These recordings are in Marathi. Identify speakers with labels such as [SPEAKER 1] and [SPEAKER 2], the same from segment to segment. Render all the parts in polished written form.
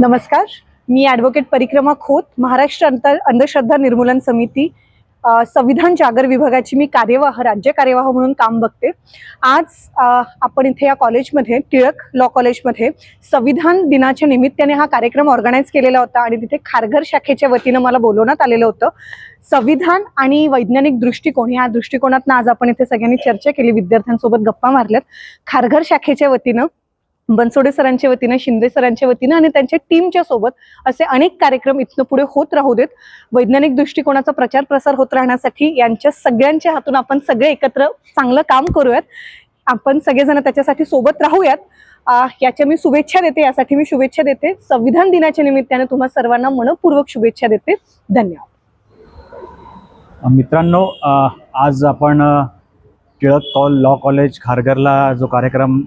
[SPEAKER 1] नमस्कार, मी ॲडव्होकेट परिक्रमा खोत, महाराष्ट्र अंधश्रद्धा निर्मूलन समिती संविधान जागर विभागाची मी राज्य कार्यवाह म्हणून काम बघते। आज आपण इथे या कॉलेजमध्ये टिळक लॉ कॉलेजमध्ये संविधान दिनाच्या निमित्ताने हा कार्यक्रम ऑर्गनाइज केलेला होता आणि तिथे खारघर शाखेच्या वतीनं मला बोलवण्यात आलेलं होतं। संविधान आणि वैज्ञानिक दृष्टिकोन या दृष्टिकोनातून आज आपण इथे सगळ्यांनी चर्चा केली, विद्यार्थ्यांसोबत गप्पा मारल्यात। खारघर शाखेच्या वतीनं, बनसोडे सरांच्या वतीनं, शिंदे सरांच्या वतीनं आणि त्यांच्या टीमच्या सोबत असे अनेक कार्यक्रम इथनं पुढे होत राहू देत। वैज्ञानिक दृष्टिकोनाचा प्रचार प्रसार होत राहण्यासाठी यांच्या सगळ्यांच्या हातून आपण सगळे एकत्र चांगलं काम करूयात, आपण सगळेजण त्याच्यासाठी सोबत राहूयात। याच्या मी शुभेच्छा देते, यासाठी मी शुभेच्छा देते। संविधान दिनाच्या निमित्ताने तुम्हा सर्वांना मनपूर्वक शुभेच्छा देते। धन्यवाद।
[SPEAKER 2] मित्रांनो, आज आपण टिळक लॉ कॉलेज खारघरला जो कार्यक्रम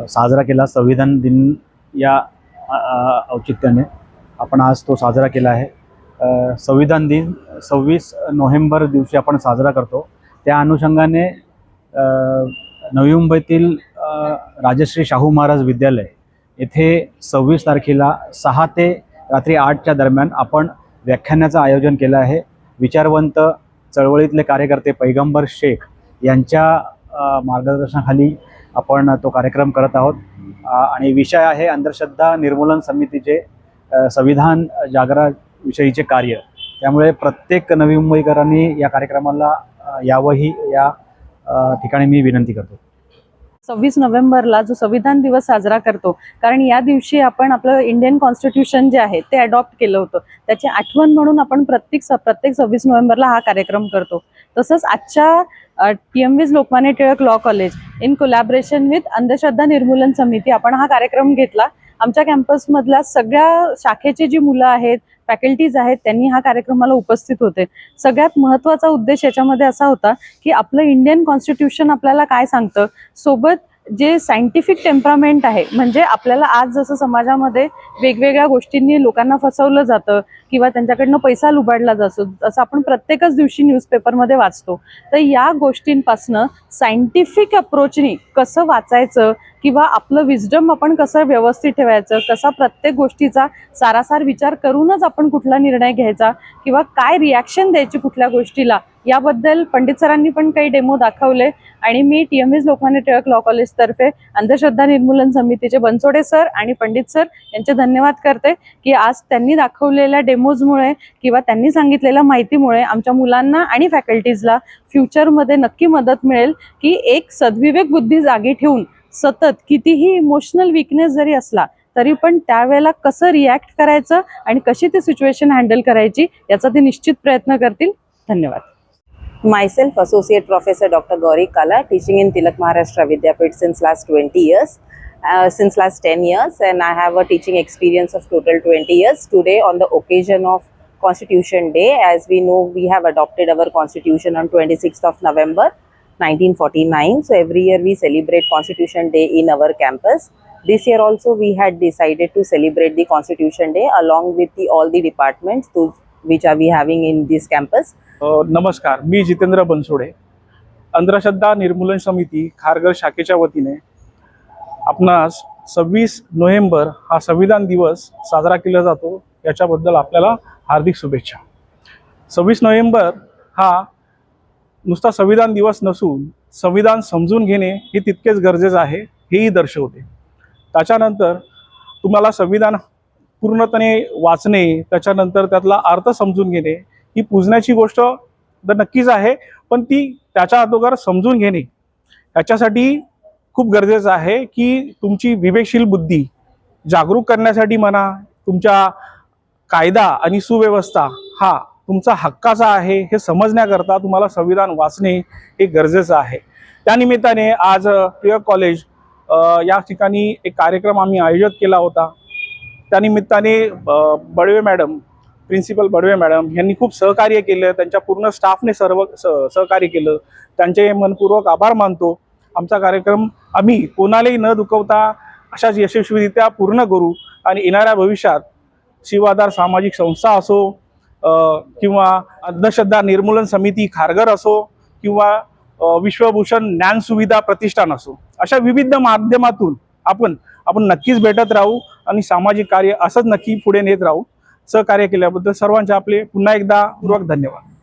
[SPEAKER 2] साजरा केला, संविधान दिन या औचित्याने आपण आज तो साजरा केला आहे। संविधान दिन 26 नोव्हेंबर दिवशी आपण साजरा करतो। त्या अनुषंगाने नवी मुंबईतील राजश्री शाहू महाराज विद्यालय येथे 26 तारखेला 6 ते रात्री 8च्या दरम्यान आपण व्याख्यानाचं आयोजन केलं आहे। विचारवंत चळवळीतले कार्यकर्ते पैगंबर शेख यांच्या मार्गदर्शनाखाली आपण तो कार्यक्रम करत आहोत आणि विषय आहे अंधश्रद्धा निर्मूलन समितीचे संविधान जागराविषयीचे कार्य। त्यामुळे प्रत्येक नवी मुंबईकरांनी या कार्यक्रमाला यावंही या ठिकाणी मी विनंती करतो।
[SPEAKER 3] 26 नोव्हेंबरला जो संविधान दिवस साजरा करतो, कारण या दिवशी आपण आपलं इंडियन कॉन्स्टिट्यूशन जे आहे ते अडॉप्ट केलं होतं, त्याची आठवण म्हणून आपण प्रत्येक 26 नोव्हेंबरला हा कार्यक्रम करतो। तसंच आजच्या TMV's Lokmanya Tilak law college in collaboration with अंधश्रद्धा निर्मूलन समिती आपण हा कार्यक्रम घेतला। आमच्या कॅम्पसमधल्या सगळ्या शाखेची जी मुलं आहेत, फॅकल्टीज आहेत, त्यांनी हा कार्यक्रमाला उपस्थित होते। सगळ्यात महत्त्वाचा उद्देश याच्यामध्ये असा होता की आपलं इंडियन कॉन्स्टिट्यूशन आपल्याला काय सांगतं, सोबत जे सायंटिफिक टेम्परामेंट आहे, म्हणजे आपल्याला आज जसं समाजामध्ये वेगवेगळ्या गोष्टींनी लोकांना फसवलं जातं किंवा त्यांच्याकडनं पैसा लुबाडला जातो, असं आपण प्रत्येकच दिवशी न्यूजपेपरमध्ये वाचतो। तर या गोष्टींपासनं सायंटिफिक अप्रोचनी कसं वाचायचं किंवा आपलं विजडम आपण कसं व्यवस्थित ठेवायचं, कसा प्रत्येक गोष्टीचा सारासार विचार करूनच आपण कुठला निर्णय घ्यायचा किंवा काय रिॲक्शन द्यायची कुठल्या गोष्टीला, याबद्दल पंडित सरांनी पण काही डेमो दाखवले आणि मी TMV's Lokmanya Tilak law college तर्फे अंधश्रद्धा निर्मूलन समितीचे बनसोडे सर आणि पंडित सर यांचे धन्यवाद करते की आज त्यांनी दाखवलेल्या डेमोजमुळे किंवा त्यांनी सांगितलेल्या माहितीमुळे आमच्या मुलांना आणि फॅकल्टीजला फ्युचरमध्ये नक्की मदत मिळेल की एक सद्विवेक बुद्धी जागी ठेवून सतत कितीही इमोशनल वीकनेस जरी असला तरी पण त्यावेळेला कसं रिॲक्ट करायचं आणि कशी ती सिच्युएशन हँडल करायची याचा ते निश्चित प्रयत्न करतील। धन्यवाद।
[SPEAKER 4] Myself, Associate Professor Dr. Gauri Kala, teaching in Tilak Maharashtra Vidyapeeth since last 20 years, since last 10 years, and I have a teaching experience of total 20 years. Today, on the occasion of Constitution Day, as we know, we have adopted our Constitution on 26th of November, 1949. So every year we celebrate Constitution Day in our campus. This year also we had decided to celebrate the Constitution Day along with all the departments which are we having in this campus.
[SPEAKER 5] नमस्कार, मी जितेंद्र बनसोडे, अंधश्रद्धा निर्मूलन समिती खारघर शाखेच्या वतीने आपणास 26 नोव्हेंबर हा संविधान दिवस साजरा केला जातो, याच्याबद्दल आपल्याला हार्दिक शुभेच्छा। 26 नोव्हेंबर हा नुसता संविधान दिवस नसून संविधान समजून घेणे हे तितकेच गरजेचे आहे हेही दर्शवते। त्याच्यानंतर तुम्हाला संविधान पूर्णपणे वाचणे, त्याच्यानंतर त्यातला अर्थ समजून घेणे ही पूजण्याची गोष्ट तर नक्कीच आहे, पण ती त्याच्या अगोदर समजून घेणे याच्यासाठी खूप गरजेचं आहे की तुमची विवेकशील बुद्धी जागरूक करण्यासाठी म्हणा, तुमच्या कायदा आणि सुव्यवस्था हा तुमचा हक्काचा आहे हे समजण्याकरता तुम्हाला संविधान वाचणे हे गरजेचं आहे। त्यानिमित्ताने आज टिळक कॉलेज या ठिकाणी एक कार्यक्रम आम्ही आयोजित केला होता। त्यानिमित्ताने Badwe madam, principal Badwe madam यांनी खूप सहकार्य केलं, त्यांच्या पूर्ण स्टाफने सर्व सहकार्य केलं, त्यांचे मनपूर्वक आभार मानतो। आमचा कार्यक्रम आम्ही कोणालाही न दुखवता अशाच यशस्वीरित्या पूर्ण करू आणि येणाऱ्या भविष्यात शिवाधार सामाजिक संस्था असो किंवा अंधश्रद्धा निर्मूलन समिती खारघर असो किंवा विश्वभूषण ज्ञान सुविधा प्रतिष्ठान असो, अशा विविध माध्यमातून आपण नक्कीच भेटत राहू आणि सामाजिक कार्य असंच नक्की पुढे नेत राहू. सहकार्य केल्याबद्दल सर्वांचे आपले पुन्हा एकदा पूर्वक धन्यवाद.